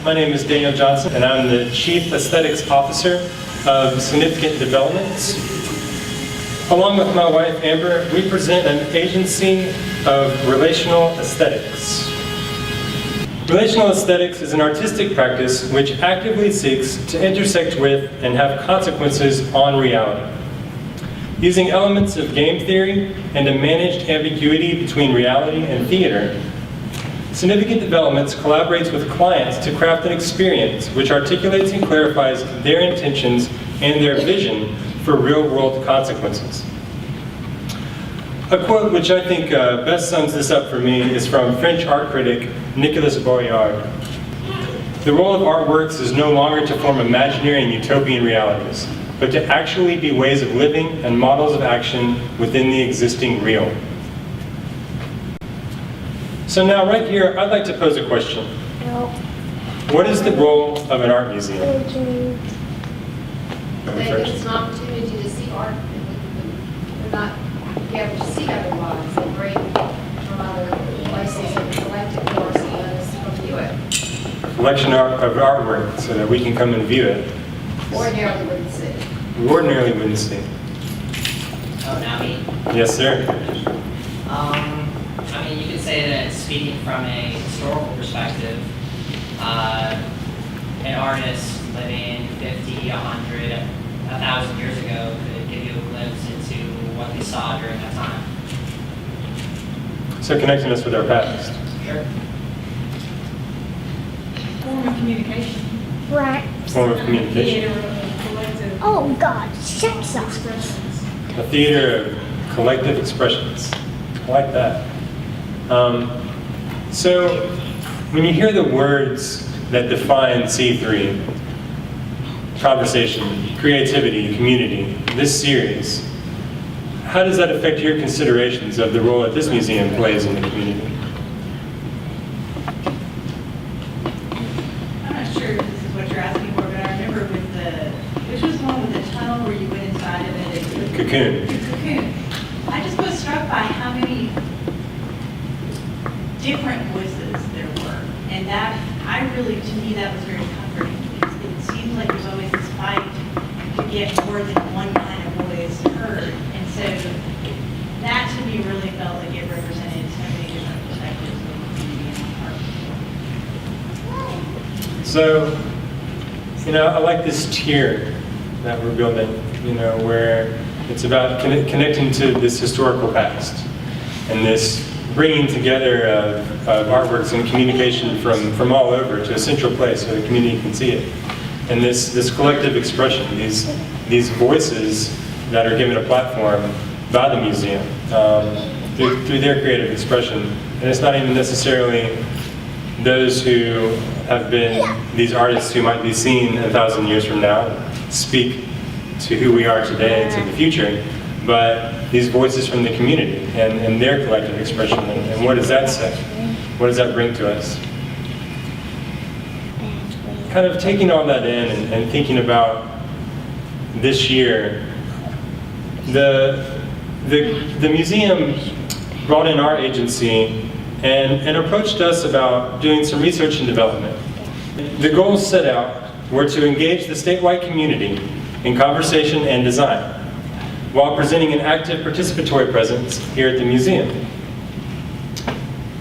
My name is Daniel Johnson, and I'm the Chief Aesthetics Officer of Significant Developments. Along with my wife, Amber, we present an agency of relational aesthetics. Relational aesthetics is an artistic practice which actively seeks to intersect with and have consequences on reality. Using elements of game theory and a managed ambiguity between reality and theater, Significant Developments collaborates with clients to craft an experience which articulates and clarifies their intentions and their vision for real-world consequences. A quote which I think best sums this up for me is from French art critic Nicolas Boillard. The role of artworks is no longer to form imaginary and utopian realities, but to actually be ways of living and models of action within the existing real. So now right here, I'd like to pose a question. What is the role of an art museum? It's an opportunity to see art that we're not able to see otherwise. They bring from other places and collect it for us and let us come view it. A collection of artwork so that we can come and view it. Ordinarily wouldn't see. We ordinarily wouldn't see. Oh, now me? Yes, sir. I mean, you could say that speaking from a historical perspective, an artist living 50, 100, 1,000 years ago could give you a glimpse into what they saw during that time. So connecting us with our past. Sure. Form of communication. Right. Form of communication. Theater of collective Oh God, sex up. expressions. A theater of collective expressions. I like that. So when you hear the words that define C3, conversation, creativity, community, this series, how does that affect your considerations of the role that this museum plays in the community? I'm not sure if this is what you're asking for, but I remember with which was the one with the tunnel where you went inside of it? Cocoon. The cocoon. I just was struck by how many different voices there were. And that, to me, that was very comforting. It seems like there's always this fight to get more than one kind of voice heard. And so that to me really felt like it represented so many different perspectives of the community and art. So, I like this tier that we're building, where it's about connecting to this historical past and this bringing together of artworks and communication from all over to a central place so the community can see it. And this collective expression, these voices that are given a platform by the museum through their creative expression. And it's not even necessarily those who have been these artists who might be seen 1,000 years from now speak to who we are today, to the future, but these voices from the community and their collective expression. And what does that say? What does that bring to us? Kind of taking all that in and thinking about this year, the museum brought in our agency and approached us about doing some research and development. The goals set out were to engage the statewide community in conversation and design, while presenting an active participatory presence here at the museum.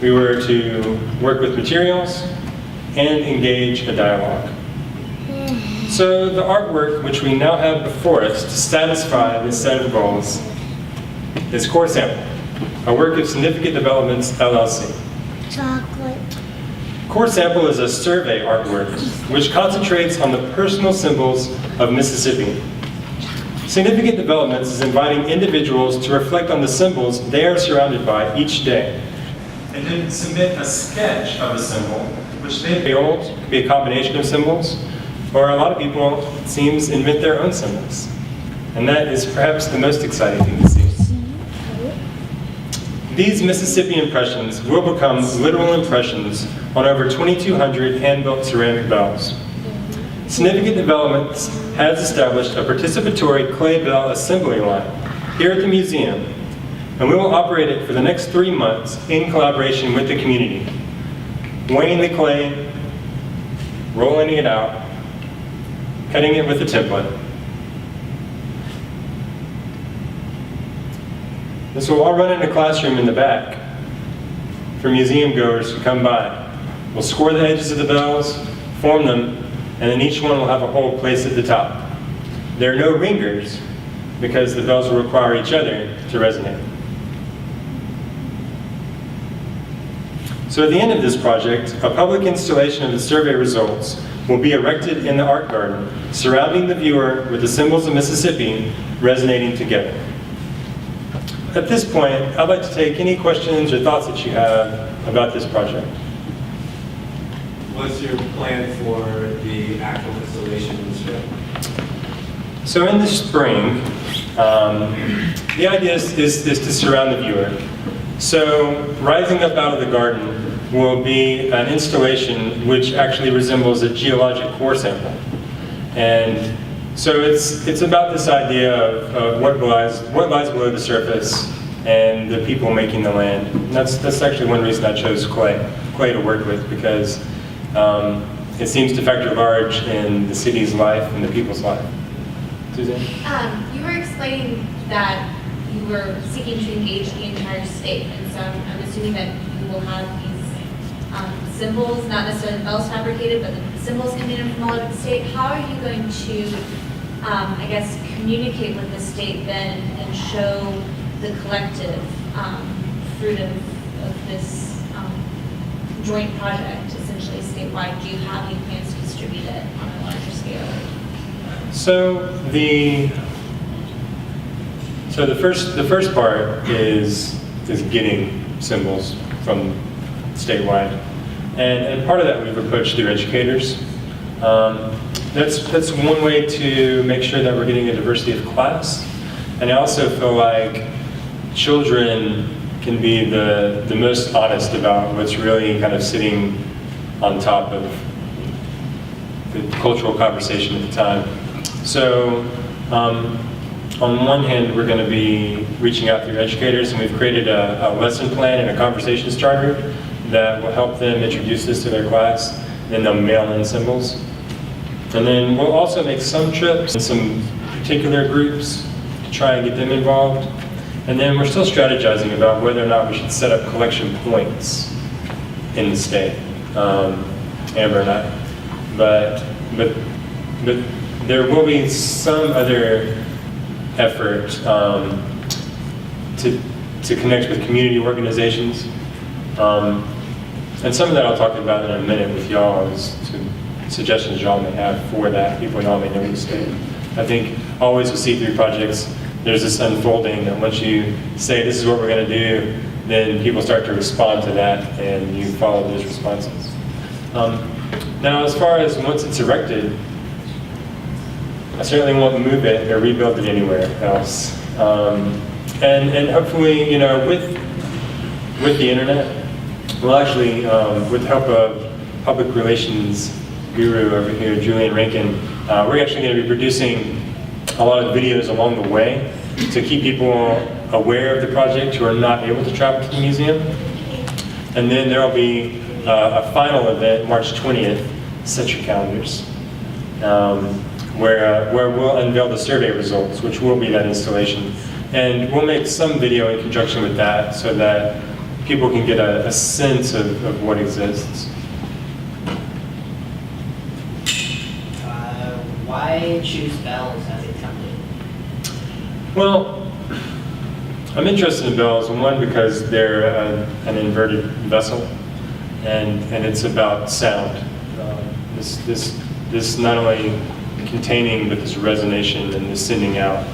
We were to work with materials and engage a dialogue. So the artwork which we now have before us to satisfy this set of goals is Core Sample, a work of Significant Developments, LLC. Chocolate. Core Sample is a survey artwork which concentrates on the personal symbols of Mississippi. Significant Developments is inviting individuals to reflect on the symbols they are surrounded by each day, and then submit a sketch of a symbol, which they build to be a combination of symbols, or a lot of people, it seems, invent their own symbols. And that is perhaps the most exciting thing to see. These Mississippi impressions will become literal impressions on over 2,200 hand-built ceramic bells. Significant Developments has established a participatory clay bell assembly line here at the museum, and we will operate it for the next 3 months in collaboration with the community, weighing the clay, rolling it out, cutting it with a template. This will all run in a classroom in the back for museum goers who come by. We'll score the edges of the bells, form them, and then each one will have a hole placed at the top. There are no ringers because the bells will require each other to resonate. So at the end of this project, a public installation of the survey results will be erected in the art garden, surrounding the viewer with the symbols of Mississippi resonating together. At this point, I'd like to take any questions or thoughts that you have about this project. What's your plan for the actual installation of the show? So in the spring, the idea is to surround the viewer. So rising up out of the garden will be an installation which actually resembles a geologic core sample. And so it's about this idea of what lies below the surface and the people making the land. And that's actually one reason I chose clay to work with, because it seems to factor large in the city's life and the people's life. Suzanne? You were explaining that you were seeking to engage the entire state, and so I'm assuming that you will have these symbols, not necessarily the bells fabricated, but the symbols coming in from all over the state. How are you going to, I guess, communicate with the state then and show the collective fruit of this joint project, essentially statewide? Do you have any plans to distribute it on a larger scale? So the first part is getting symbols from statewide, and part of that we've approached through educators. That's one way to make sure that we're getting a diversity of class, and I also feel like children can be the most honest about what's really kind of sitting on top of the cultural conversation at the time. So on one hand, we're going to be reaching out through educators, and we've created a lesson plan and a conversation starter that will help them introduce this to their class. Then they'll mail in symbols. And then we'll also make some trips in some particular groups to try and get them involved. And then we're still strategizing about whether or not we should set up collection points in the state, Amber and I. But there will be some other effort to connect with community organizations. And some of that I'll talk about in a minute with y'all, as to suggestions y'all may have for that, people y'all may know in the state. I think always with C3 projects, there's this unfolding that once you say this is what we're going to do, then people start to respond to that and you follow those responses. Now as far as once it's erected, I certainly won't move it or rebuild it anywhere else. And hopefully, you know, with the internet, we'll actually, with the help of public relations guru over here, Julian Rankin, we're actually going to be producing a lot of videos along the way to keep people aware of the project who are not able to travel to the museum. And then there will be a final event, March 20th, set your calendars, where we'll unveil the survey results, which will be that installation. And we'll make some video in conjunction with that so that people can get a sense of what exists. Why choose bells as a template? Well, I'm interested in bells, one, because they're an inverted vessel, and it's about sound. This not only containing, but this resonation and this sending out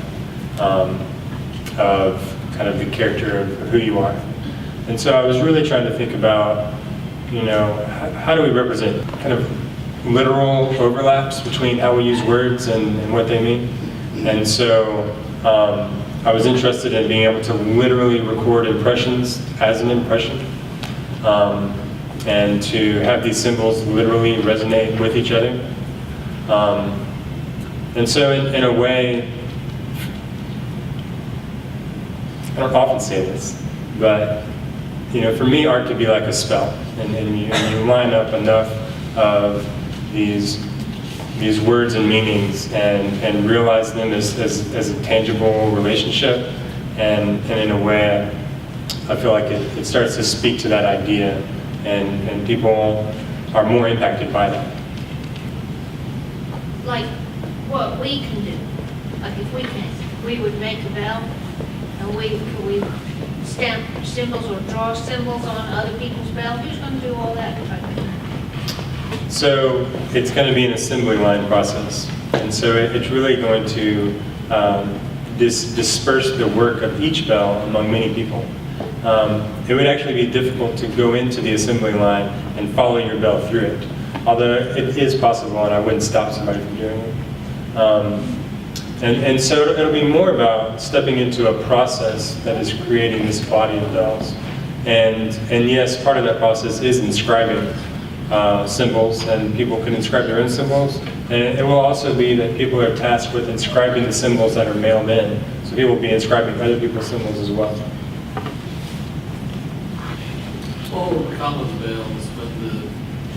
of kind of the character of who you are. And so I was really trying to think about, you know, how do we represent kind of literal overlaps between how we use words and what they mean. And so I was interested in being able to literally record impressions as an impression, and to have these symbols literally resonate with each other. And so in a way, I don't often say this, but you know, for me, art could be like a spell, and you line up enough of these words and meanings and realize them as a tangible relationship, and in a way I feel like it starts to speak to that idea, and people are more impacted by that. Like what we can do. Like if we would make a bell, and could we stamp symbols or draw symbols on other people's bell? Who's going to do all that? So it's going to be an assembly line process, and so it's really going to disperse the work of each bell among many people. It would actually be difficult to go into the assembly line and follow your bell through it, although it is possible, and I wouldn't stop somebody from doing it. And so it'll be more about stepping into a process that is creating this body of bells. And yes, part of that process is inscribing symbols, and people can inscribe their own symbols. And it will also be that people are tasked with inscribing the symbols that are mailed in. So people will be inscribing other people's symbols as well. What will become of the bells when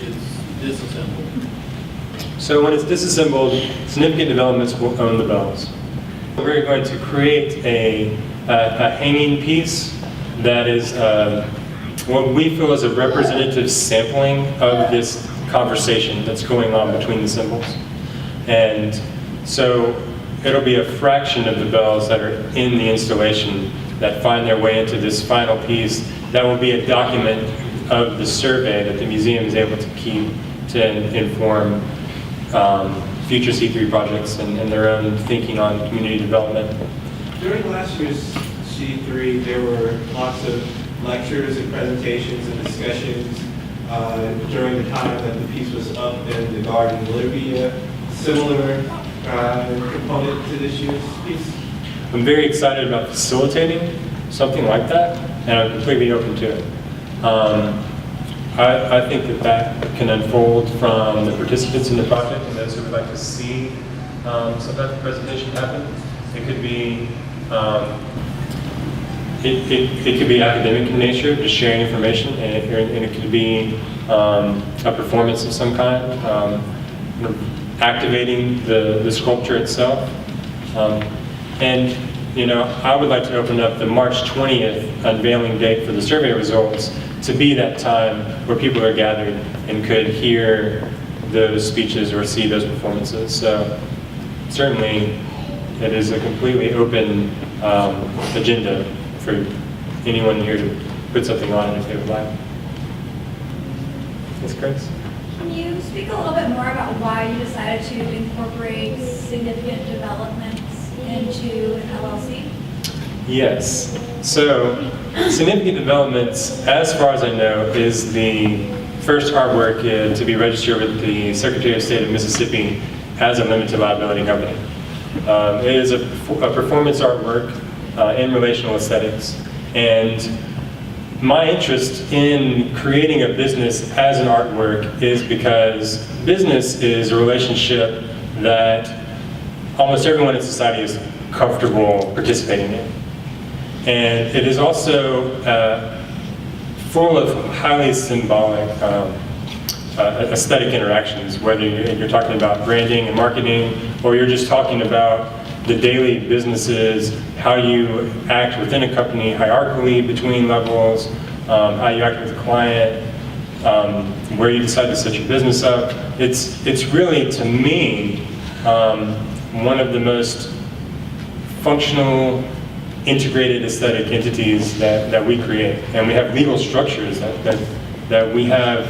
it's disassembled? So when it's disassembled, significant developments will own the bells. We're going to create a hanging piece that is what we feel is a representative sampling of this conversation that's going on between the symbols. And so it'll be a fraction of the bells that are in the installation that find their way into this final piece that will be a document of the survey that the museum is able to keep to inform future C3 projects and their own thinking on community development. During last year's C3, there were lots of lectures and presentations and discussions during the time that the piece was up in the garden. Will there be a similar component to this year's piece? I'm very excited about facilitating something like that, and I'm completely open to it. I think that can unfold from the participants in the project and those who would like to see some type of presentation happen. It could be it could be academic in nature, just sharing information, and it could be a performance of some kind, activating the sculpture itself. And I would like to open up the March 20th unveiling date for the survey results to be that time where people are gathered and could hear those speeches or see those performances. So certainly it is a completely open agenda for anyone here to put something on it if they would like. Yes, Chris? Can you speak a little bit more about why you decided to incorporate significant developments into an LLC? Yes. So, significant developments, as far as I know, is the first artwork to be registered with the Secretary of State of Mississippi as a limited liability company. It is a performance artwork in relational aesthetics, and my interest in creating a business as an artwork is because business is a relationship that almost everyone in society is comfortable participating in. And it is also full of highly symbolic aesthetic interactions, whether you're talking about branding and marketing, or you're just talking about the daily businesses, how you act within a company hierarchically between levels, how you act with a client, where you decide to set your business up. It's really, to me, one of the most functional, integrated aesthetic entities that we create. And we have legal structures that we have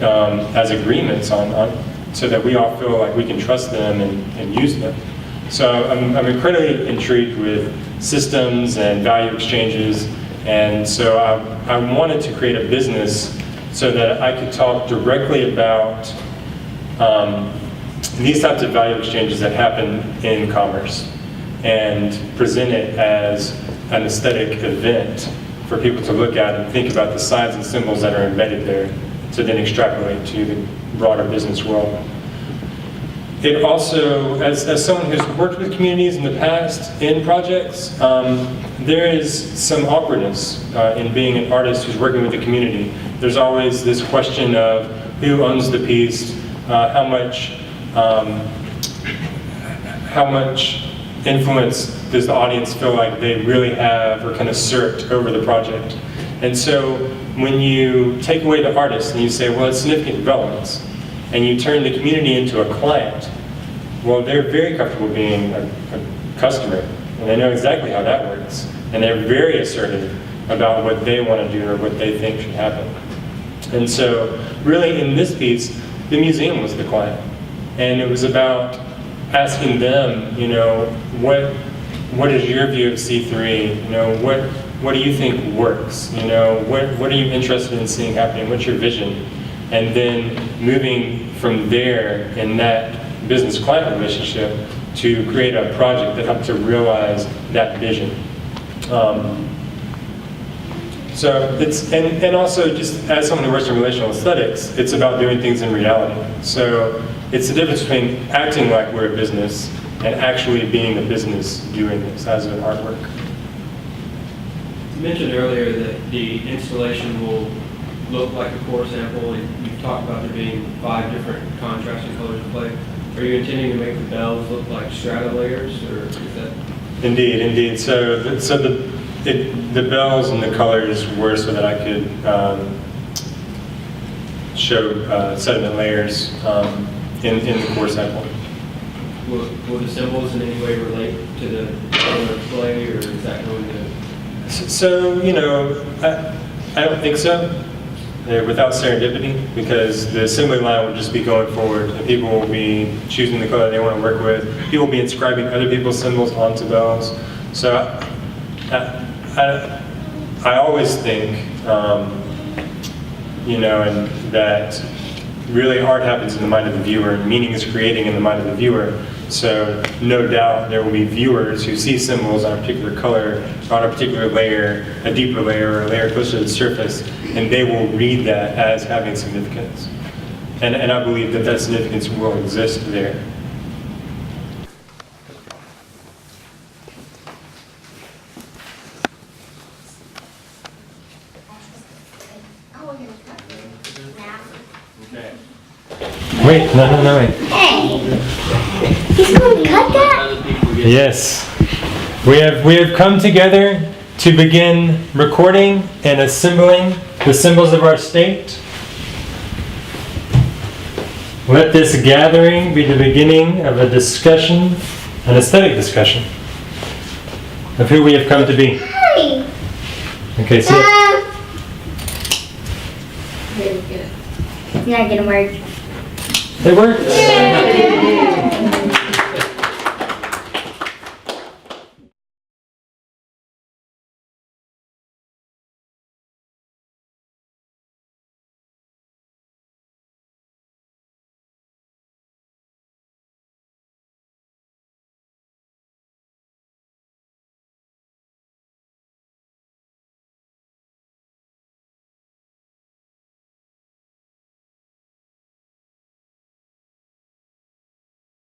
as agreements on so that we all feel like we can trust them and use them. So I'm incredibly intrigued with systems and value exchanges, and so I wanted to create a business so that I could talk directly about these types of value exchanges that happen in commerce, and present it as an aesthetic event for people to look at and think about the signs and symbols that are embedded there to then extrapolate to the broader business world. It also, as someone who's worked with communities in the past in projects, there is some awkwardness in being an artist who's working with the community. There's always this question of who owns the piece, how much influence does the audience feel like they really have or can assert over the project. And so when you take away the artist and you say, well, it's significant developments, and you turn the community into a client, well, they're very comfortable being a customer, and they know exactly how that works, and they're very assertive about what they want to do or what they think should happen. And so really in this piece, the museum was the client, and it was about asking them, you know, what is your view of C3? You know, what do you think works? You know, what are you interested in seeing happening? What's your vision? And then moving from there in that business-client relationship to create a project that helps to realize that vision. So it's, and also just as someone who works in relational aesthetics, it's about doing things in reality. So it's the difference between acting like we're a business and actually being a business doing this as an artwork. You mentioned earlier that the installation will look like a core sample, and you've talked about there being 5 different contrasting colors of play. Are you intending to make the bells look like strata layers, or is that? Indeed. So the bells and the colors were so that I could show sediment layers in the core sample. Will the symbols in any way relate to the color of play, or is that going to? So, you know, I don't think so. Without serendipity, because the assembly line will just be going forward, and people will be choosing the color they want to work with. People will be inscribing other people's symbols onto bells. So I always think, you know, and that really art happens in the mind of the viewer, and meaning is creating in the mind of the viewer. So no doubt there will be viewers who see symbols on a particular color, on a particular layer, a deeper layer, or a layer closer to the surface, and they will read that as having significance. And I believe that that significance will exist there. Okay. Wait, no, wait. Hey, he's going to cut that? Other people get Yes. We have come together to begin recording and assembling the symbols of our state. Let this gathering be the beginning of a discussion, an aesthetic discussion, of who we have come to be. Hey. Okay, so You're not going to work. it worked.